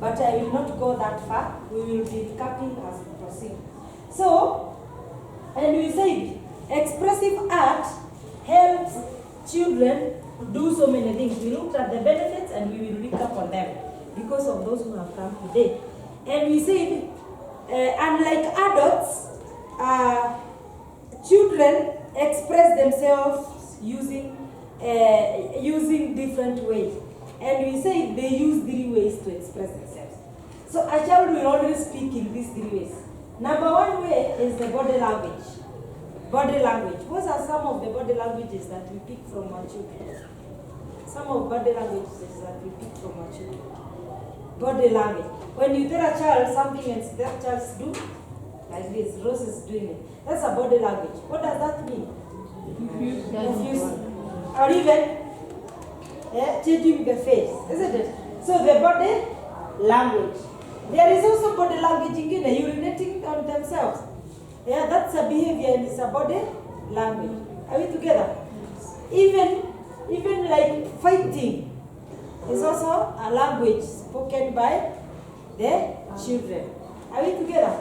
but I will not go that far. We will be capping as we proceed. So, and we said, expressive art helps children do so many things. We looked at the benefits and we will recap on them because of those who have come today. And we said, unlike adults, children express themselves using different ways. And we say they use 3 ways to express themselves. So a child will always speak in these 3 ways. Number 1 way is the body language. Body language. What are some of the body languages that we pick from our children? Some of body languages that we pick from our children. Body language. When you tell a child something and that child do like this, Rose is doing it. That's a body language. What does that mean? Confused. Or even changing the face, isn't it? So the body language. There is also body language in urinating on themselves. Yeah, that's a behavior and it's a body language. Are we together? Even like fighting is also a language spoken by the children. Are we together?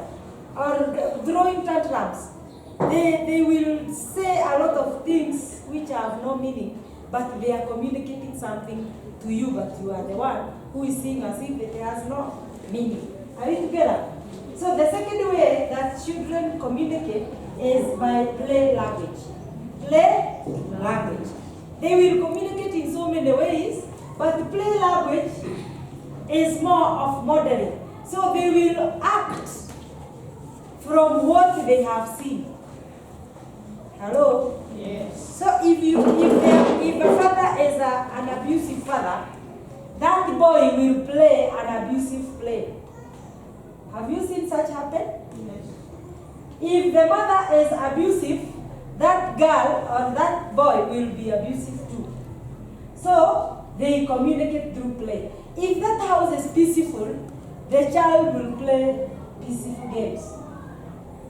Or throwing tantrums. They will say a lot of things which have no meaning, but they are communicating something to you, but you are the one who is seeing as if it has no meaning. Are we together? So the second way that children communicate is by play language. Play language. They will communicate in so many ways, but play language is more of modeling. So they will act from what they have seen. Hello? Yes. So if a father is an abusive father, that boy will play an abusive play. Have you seen such happen? Yes. If the mother is abusive, that girl or that boy will be abusive too. So they communicate through play. If that house is peaceful, the child will play peaceful games.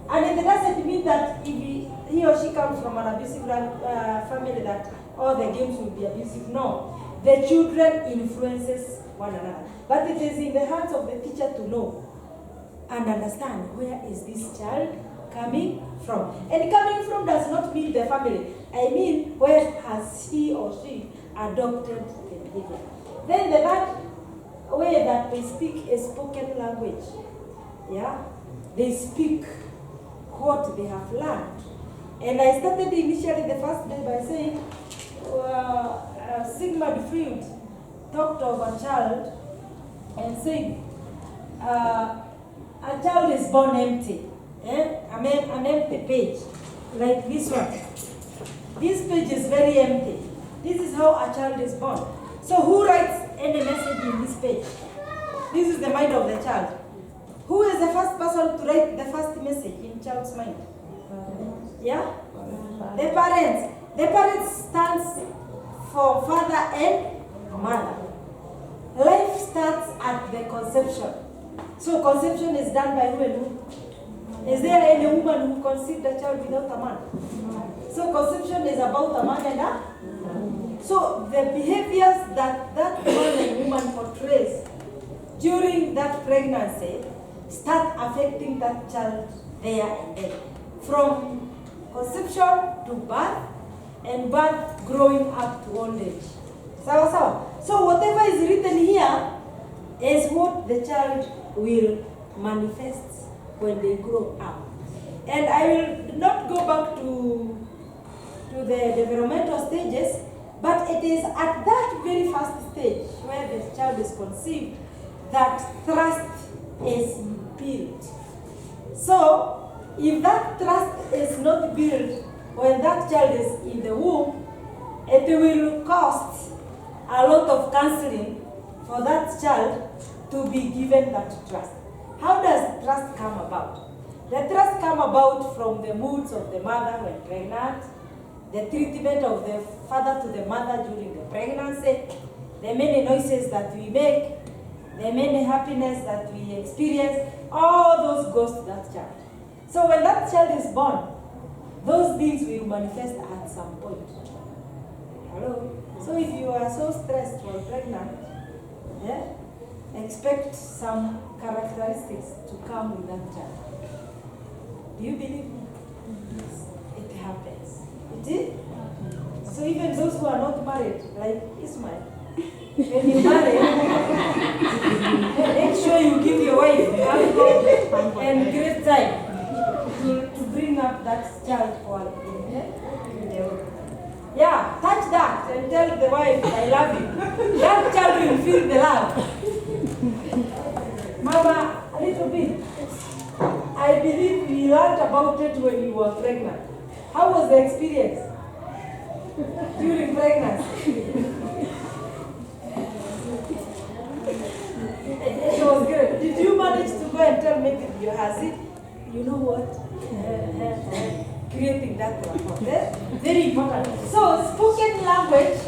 And it doesn't mean that if he or she comes from an abusive family that all the games will be abusive. No. The children influences one another. But it is in the hands of the teacher to know and understand where is this child coming from. And coming from does not mean the family. I mean, where has he or she adopted the behavior. Then the third way that they speak is spoken language. Yeah? They speak what they have learned. And I started initially the first day by saying, Sigmund Freud talked of a child and said, a child is born empty. An empty page, like this one. This page is very empty. This is how a child is born. So who writes any message in this page? This is the mind of the child. Who is the first person to write the first message in child's mind? Yeah? The parents. The parents stands for father and mother. Life starts at the conception. So conception is done by who and who? Is there any woman who conceived a child without a man? So conception is about a man and a. So the behaviors that man and woman portrays during that pregnancy start affecting that child there and then. From conception to birth, and birth growing up to old age. So whatever is written here is what the child will manifest when they grow up. And I will not go back to the developmental stages, but it is at that very first stage where the child is conceived that trust is built. So if that trust is not built when that child is in the womb, it will cost a lot of counseling for that child to be given that trust. How does trust come about? The trust come about from the moods of the mother when pregnant, the treatment of the father to the mother during the pregnancy, the many noises that we make, the many happiness that we experience, all those goes to that child. So when that child is born, those things will manifest at some point. Hello? So if you are so stressed while pregnant, expect some characteristics to come with that child. Do you believe me? Yes. It happens. It is? So even those who are not married, like Ismail, when you marry, make sure you give your wife ample and great time to bring up that child quality. Yeah, touch that and tell the wife, I love you. That child will feel the love. Mama, a little bit. I believe we learned about it when you were pregnant. How was the experience during pregnancy? It was good. Did you manage to go and tell maybe your husband, you know what? Creating that rapport. Very important. So, spoken language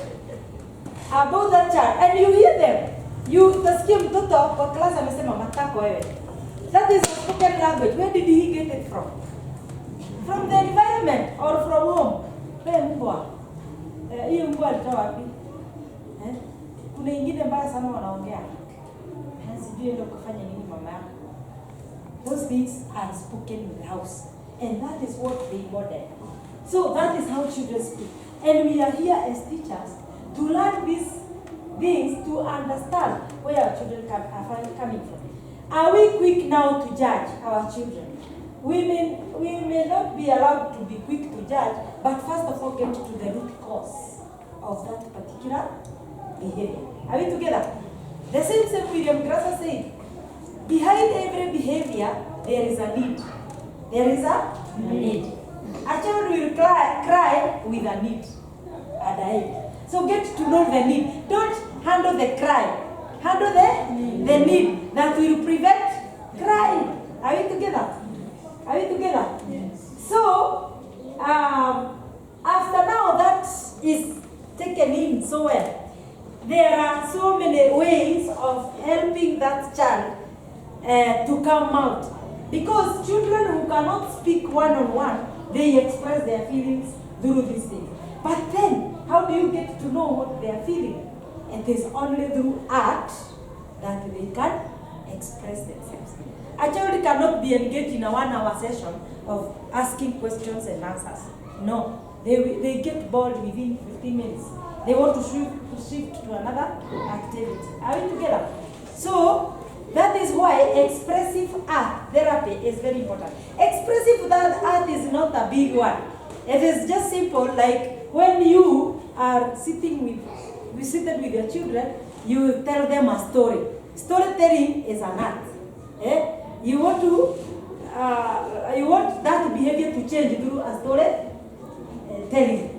about that child, and you hear them. Utasikia mtoto kwa class amesema matako wewe. That is spoken language. Where did he get it from? From the environment or from home? Wewe mbwa. Hiyo mbwa alitoa wapi? Kuna ingine mbaya sana wanaongea. Sijui ndio kufanya nini mama yako. Those things are spoken in the house. And that is what they model. So that is how children speak. And we are here as teachers to learn these things to understand where our children are coming from. Are we quick now to judge our children? We may not be allowed to be quick to judge, but first of all get to the root cause of that particular behavior. Are we together? The same William Grasser said, behind every behavior, there is a need. There is a need. A child will cry with a need. So get to know the need. Don't handle the cry. Handle the need that will prevent crying. Are we together? Are we together? Yes. So, after now that is taken in so well, there are so many ways of helping that child to come out. Because children who cannot speak one-on-one, they express their feelings through these things. But then, how do you get to know what they are feeling? It is only through art that they can express themselves. A child cannot be engaged in a 1-hour session of asking questions and answers. No, they get bored within 15 minutes. They want to shift to another activity. Are we together? So, that is why expressive art therapy is very important. Expressive art is not a big one. It is just simple, like when you are seated with your children, you tell them a story. Storytelling is an art. You want that behavior to change through a story telling.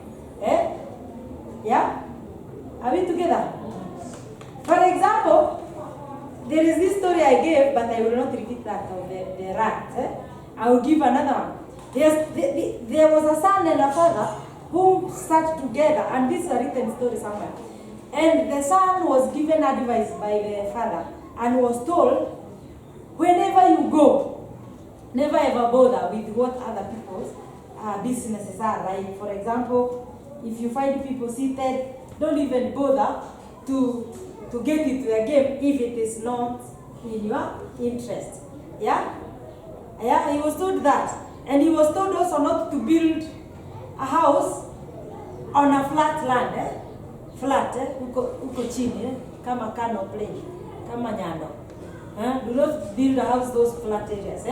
Yeah? Are we together? For example, there is this story I gave, but I will not repeat that of the rat. I will give another one. There was a son and a father who sat together, and this is a written story somewhere. And the son was given advice by the father and was told, whenever you go, never ever bother with what other people's businesses are. Like, for example, if you find people seated, don't even bother to get into the game if it is not in your interest. Yeah? Yeah, he was told that. And he was told also not to build a house on a flat land. Flat, uko chini, kama Kano Plain, kama Nyando. Do not build a house those flat areas.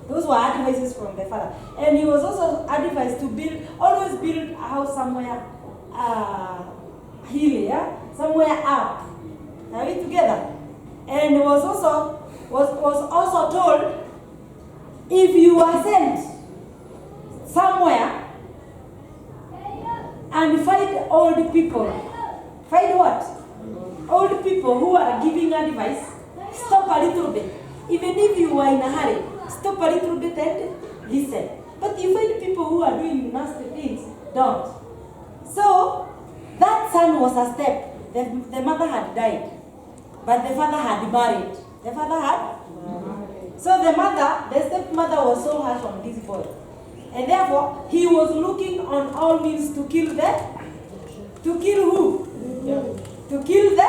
Those were advices from the father. And he was also advised to always build a house somewhere hilly, somewhere up. Are we together? And was also told, if you are sent somewhere and find old people, find what? Old people who are giving advice, stop a little bit. Even if you are in a hurry, stop a little bit and listen. But you find people who are doing nasty things, don't. So, that son was a step. The mother had died, but the father had married. The father had? So the stepmother was so harsh on this boy. And therefore, he was looking on all means to kill who? To kill the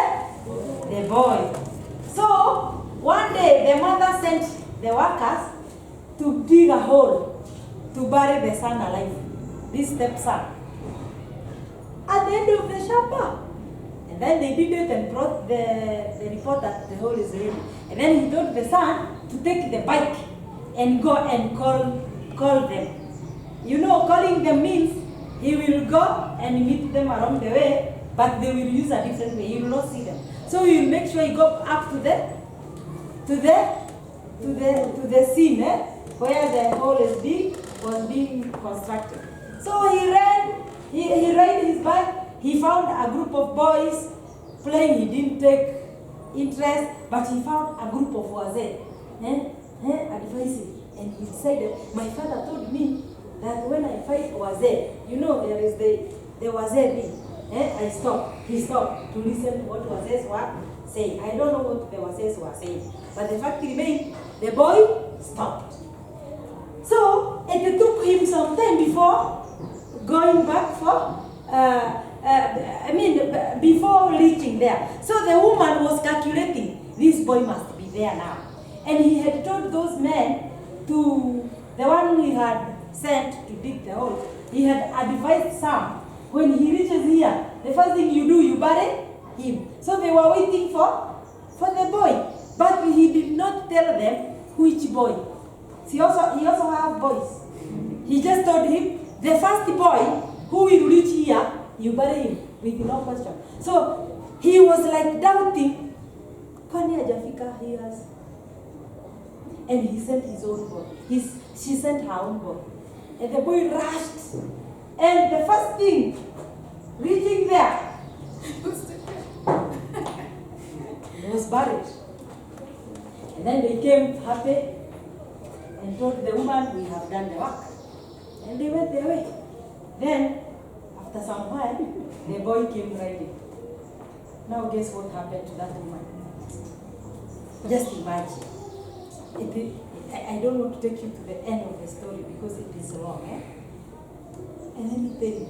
boy. So, sent the workers to dig a hole to bury the son alive, this stepson, at the end of the shamba. And then they did it and brought the report that the hole is ready. And then he told the son to take the bike and go and call them. You know, calling them means he will go and meet them along the way, but they will use a different way. He will not see them. So he will make sure he go up to the scene where the hole was being constructed. So he ran, he rode his bike. He found a group of boys playing. He didn't take interest, but he found a group of wazee advising. And he said, my father told me that when I fight wazee, you know there is the wazee thing. I stopped. He stopped to listen to what wazees were saying. I don't know what the wazees were saying, but the fact remains, the boy stopped. So it took him some time before going back for, before reaching there. So the woman was calculating, this boy must be there now. And he had told those men to, the one he had sent to dig the hole, he had advised some, when he reaches here, the first thing you do, you bury him. So they were waiting for the boy. But he did not tell them which boy. He also have boys. He just told him, the first boy who will reach here, you bury him with no question. So he was like doubting, kwani hajafika here? And he sent his own boy. She sent her own boy. And the boy rushed. And the first thing, reaching there, was buried. And then they came happy and told the woman, we have done the work. And they went their way. Then, after some while, the boy came riding. Now guess what happened to that woman? Just imagine. I don't want to take you to the end of the story because it is long. And let me tell you,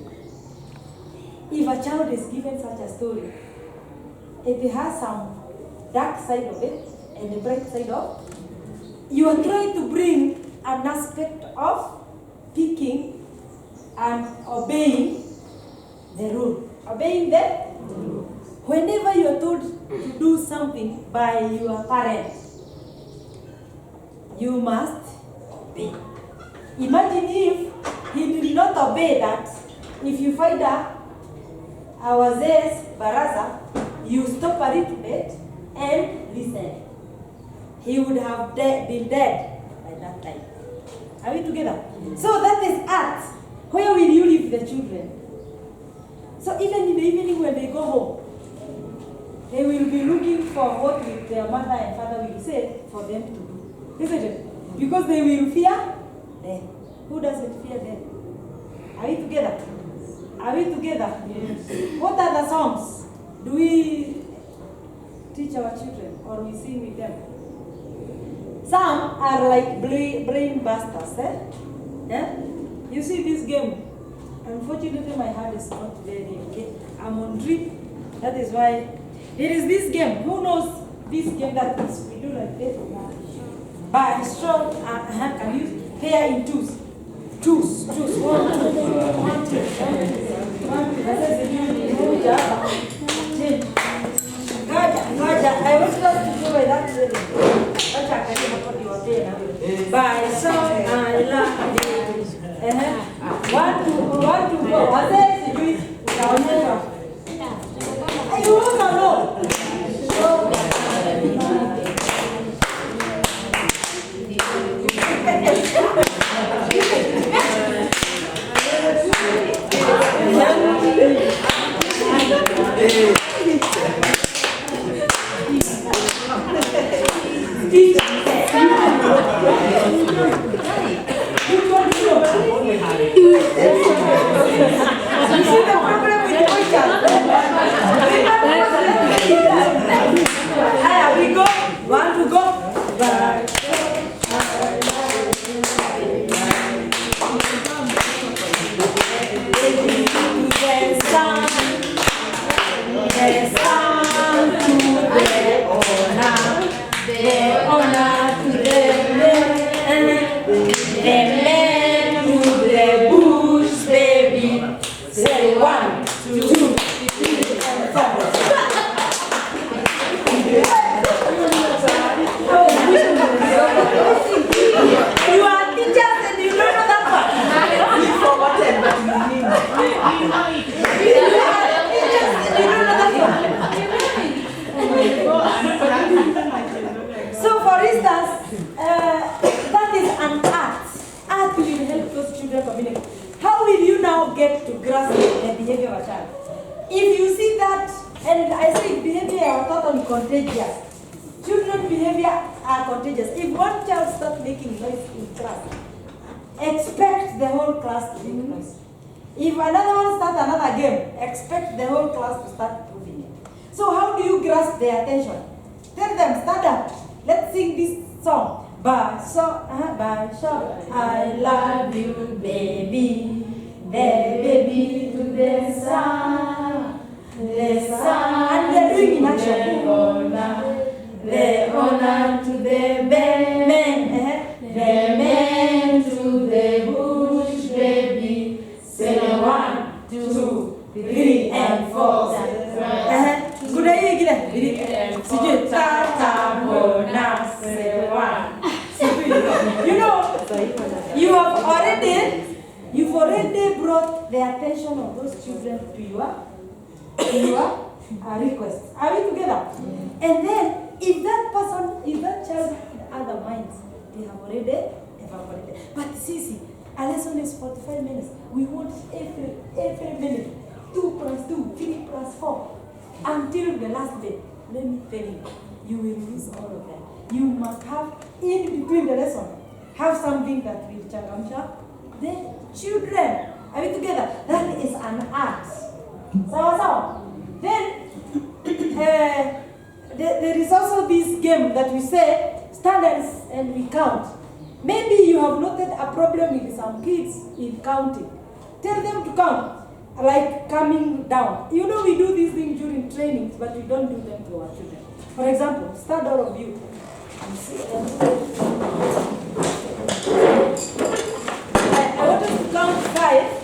if a child is given such a story, it has some dark side of it and the bright side of it. You are trying to bring an aspect of picking and obeying the rule. Obeying the rule. Whenever you are told to do something by your parent, you must obey. Imagine if he did not obey that. If you find a wazee's baraza, you stop a little bit and listen. He would have been dead by that time. Are we together? So that is art. Where will you leave the children? So even in the evening when they go home, they will be looking for what their mother and father will say for them to do. Isn't it? Because they will fear them. Who doesn't fear them? Are we together? Are we together? Yes. What are the songs do we teach our children or we sing with them? Some are like brain busters. Yeah? You see this game. Unfortunately, my hand is not very okay. I'm on drip. That is why it is this game. Who knows this game that is we do like this? By strong hand can you pair in twos. Twos. 1, 2, 1, 2, 1, 2. That is the new job. I was supposed to do by that rhythm. By song I love you. 1, 2, 1, 2, go. What is it? You won't know. We go. 1 to go. The sun to the honor. get to grasp the behavior of a child. If you see that, and I say behavior are totally contagious. Children's behavior are contagious. If one child starts making noise in class, expect the whole class to make noise. If another one starts another game, expect the whole class to start proving it. So how do you grasp their attention? Tell them, stand up. Let's sing this song. I love you, baby. Baby to the sun. And they're doing in action. The honor to the men. The men to the bush, baby. Say 1, 2, 3, and 4. Good day, again. You know, you've already brought the attention of those children to your request. Are we together? And then, if that child had other minds, they have already evaporated. But see, a lesson is 45 minutes. We want every minute 2 plus 2, 3 plus 4, until the last day. Let me tell you, you will lose all of them. You must have, in between the lesson, have something that will changamsha the children. Are we together? That is an art. So. Then, there is also this game that we say, stand and we count. Maybe you have noted a problem with some kids in counting. Tell them to count, like coming down. You know, we do these things during trainings, but we don't do them to our children. For example, stand all of you. I want us to count 5.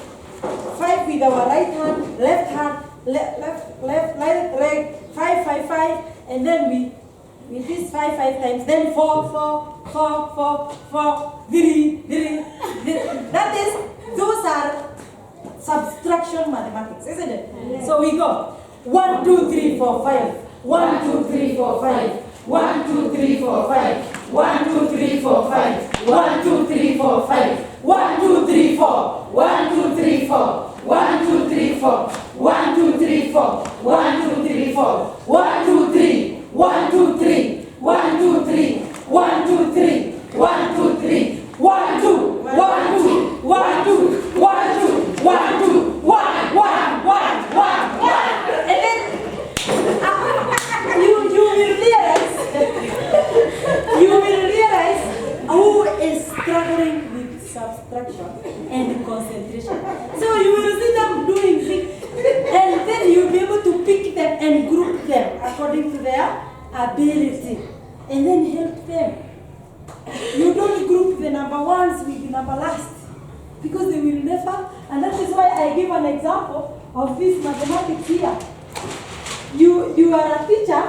5 with our right hand, left hand, left, right, 5, 5, 5, and then we this 5 times, then 4, 3. That is, those are subtraction mathematics, isn't it? Yeah. So we go 1, 2, 3, 4, 5. 1, 2, 3, 4, 5. 1, 2, 3, 4, 5. 1, 2, 3, 4, 5. 1, 2, 3, 4, 5. 1, 2, 3, 4. 1, 2, 3, 4. 1, 2, 3, 4. 1, 2, 3, 4. 1, 2, 3, 4. 1, 2, 3. 1, 2, 3. 1, 2, 3. 1, 2, 3. 1, 2, 3. 1, 2. 1, 2. 1, 2. 1, 2. 1, 2. 1, 1, 1, 1, 1. And then you will realize who is struggling with subtraction and concentration. So you will see them doing things, and then you'll be able to pick them and group them according to their ability, and then help them. You don't group the number ones with the number last, because they will never, and that is why I give an example of this mathematics here. You are a teacher.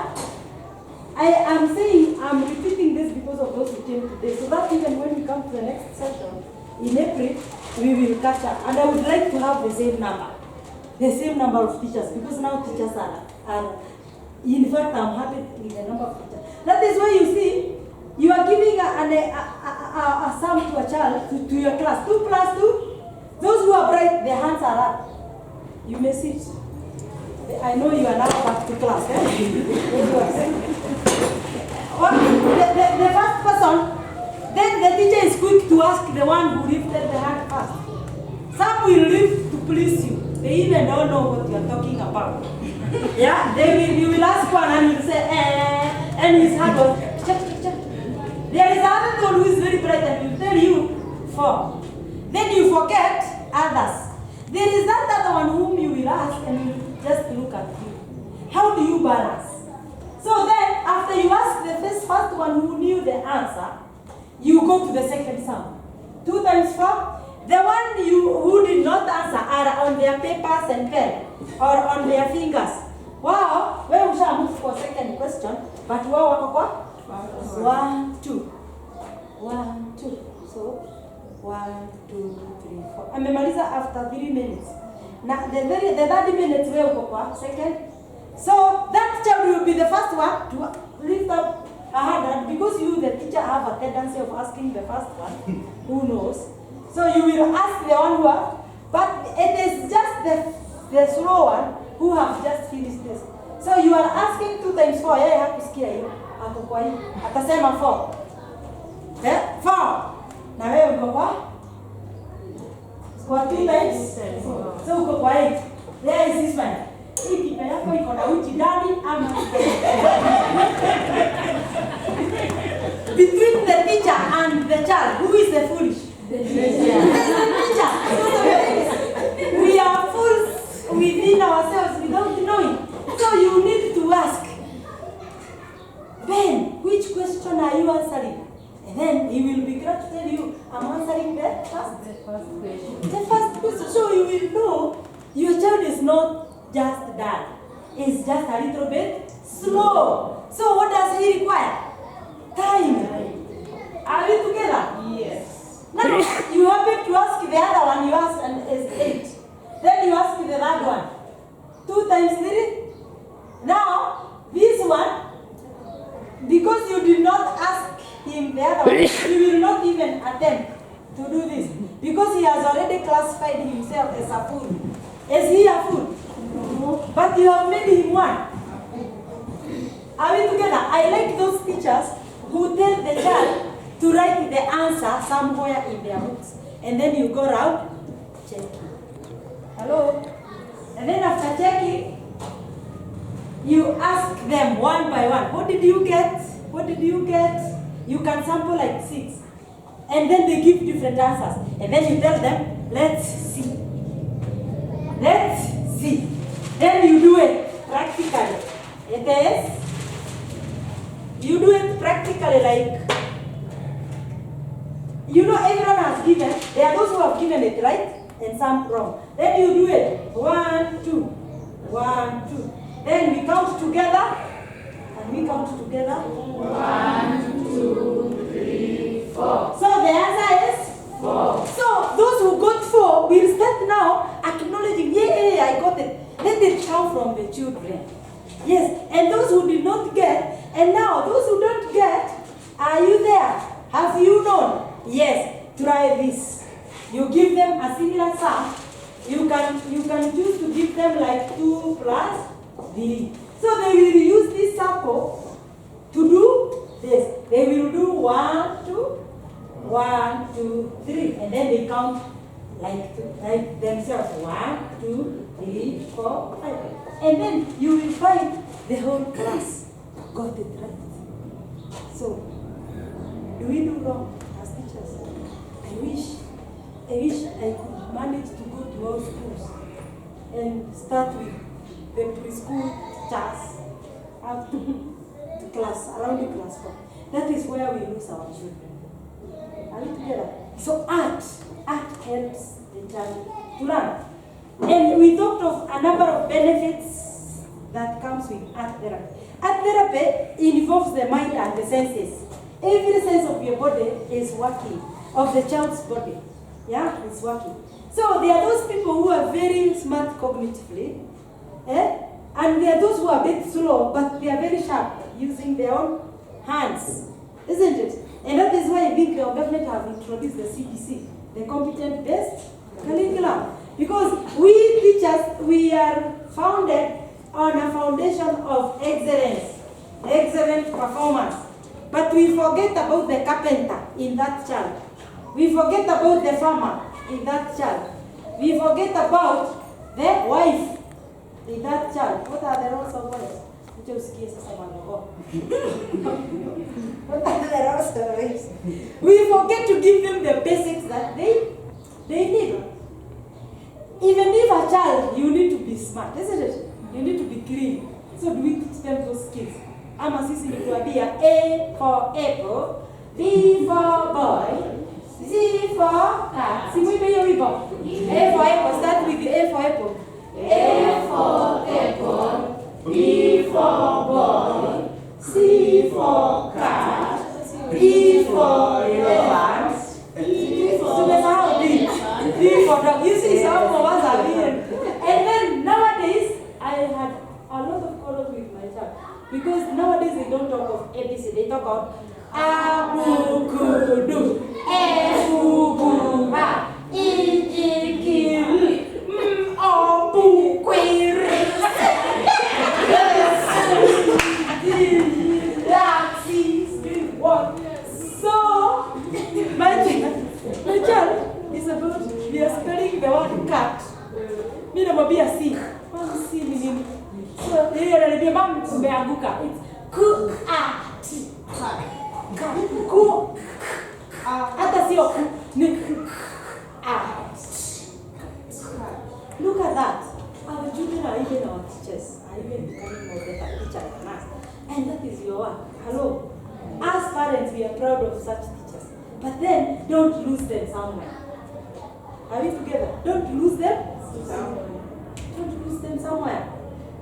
I am saying, I'm repeating this because of those who came today, so that even when we come to the next session in April, we will catch up. And I would like to have the same number of teachers, because now teachers are in fact, I'm happy with the number of teachers. That is why you see, you are giving a sum to a child, to your class, 2 plus 2. Those who are bright, their hands are up. You may sit. I know you are now back to class. The first person, then the teacher is quick to ask the one who lifted the hand first. Some will lift to please you. They even don't know what you are talking about. Yeah, you will ask one and you say, and his hand goes, check. There is another one who is very bright and will tell you 4. Then you forget others. There is that other one whom you will ask and will just look at you. How do you balance? So then, after you ask the first one who knew the answer, you go to the second sum. 2 times 4. The one who did not answer are on their papers and pen or on their fingers. Wow, we shall move for second question. But wow, 1, 2. 1, 2. So 1, 2, 3, 4. Amemaliza after 3 minutes. Now the 30 minutes we will go second. So that child will be the first one to lift up a hand, because you, the teacher, have a tendency of asking the first one who knows. So you will ask the one But it is just the slow one who have just finished this. So you are asking 2 times 4. Yeye hakusikia hiyo. Ako kwa hii. Atasema 4. 4. Na wewe uko kwa 2 times. So uko kwa 8. There is this one. Hii kipe yako iko na uchi ndani ama between the teacher and the child, who is the foolish? The teacher. We are fools within ourselves without knowing. So you need to ask, Ben, which question are you answering? And then he will be glad to tell you, I'm answering the first question. The first question. So you will know your child is not just dull. It's just a little bit slow. So what does he require? Time. Are we together? Yes. Now, you happen to ask the other one, you ask and is 8. Then you ask the third one. 2 times 3. Now, this one, because you did not ask him the other one, he will not even attempt to do this. Because he has already classified himself as a fool. Is he a fool? No. But you have made him one. Are we together? I like those teachers who tell the child to write the answer somewhere in their books. And then you go around, check. Hello? And then after checking, you ask them one by one, what did you get? What did you get? You can sample like 6. And then they give different answers. And then you tell them, let's see. Let's see. Then you do it practically. It is, you do it practically like, you know everyone has given, there are those who have given it right and some wrong. Then you do it, 1, 2, 1, 2. Then we count together, and we count together. 1, 2, 3, 4. So the answer is 4. So those who got 4 will start now acknowledging, yeah, I got it. Let it come from the children. Yes, and those who did not get, and now those who don't get, are you there? Have you known? Yes, try this. You give them a similar sum. You can choose to give them like 2 plus 3. So they will use this circle to do this. They will do 1, 2, 1, 2, 3, and then they count like themselves. 1, 2, 3, 4, 5. And then you will find the whole class got it right. So, do we do wrong as teachers? I wish I could manage to go to all schools and start with the preschool teachers up to class, around the class 4. That is where we lose our children. Are we together? So art helps the child to learn. And we talked of a number of benefits that comes with art therapy. Art therapy involves the mind and the senses. Every sense of your body is working, of the child's body. Yeah, it's working. So there are those people who are very smart cognitively, and there are those who are a bit slow, but they are very sharp, using their own hands, isn't it? And that is why I think our government have introduced the CBC, the competent-based curriculum. Because we teachers, we are founded on a foundation of excellence, excellent performance. But we forget about the carpenter in that child. We forget about the farmer in that child. We forget about the wife in that child. What are the roles of wives? What are the roles of wives? We forget to give them the basics that they need. Even if a child, you need to be smart, isn't it? You need to be clean. So do we teach them those skills? Ama sisi ni kuambia A for apple, B for boy, C for cat. Si mwimbe hiyo wimbo. A for apple, start with the A for apple. A for apple, B for boy, C for cat, E for elephant, tumesahau D for dog. You see, some of us are weird. And then nowadays, I had a lot of colors with my child. Because nowadays they don't talk of ABC, they talk of Abukudu, Efubuha, Ijikilu. Ku. Hata sio ku. Ni Look at that. Our children are even our teachers. Are even becoming more better teachers than us. And that is your work. Hello. As parents, we are proud of such teachers. But then, don't lose them somewhere. Are we together? Don't lose them somewhere. Don't lose them somewhere.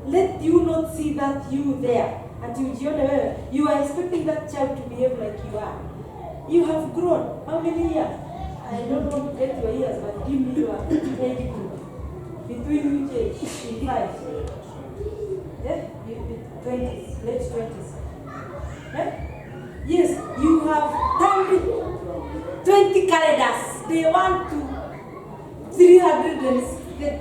Let you not see that you there. Until you are expecting that child to behave like you are. You have grown. How many years? I don't want to get your years, but give me your age group. Between which age? 5. Yeah? 20s, late 20s. Yeah? Yes, you have 20 calendars. They want to 360.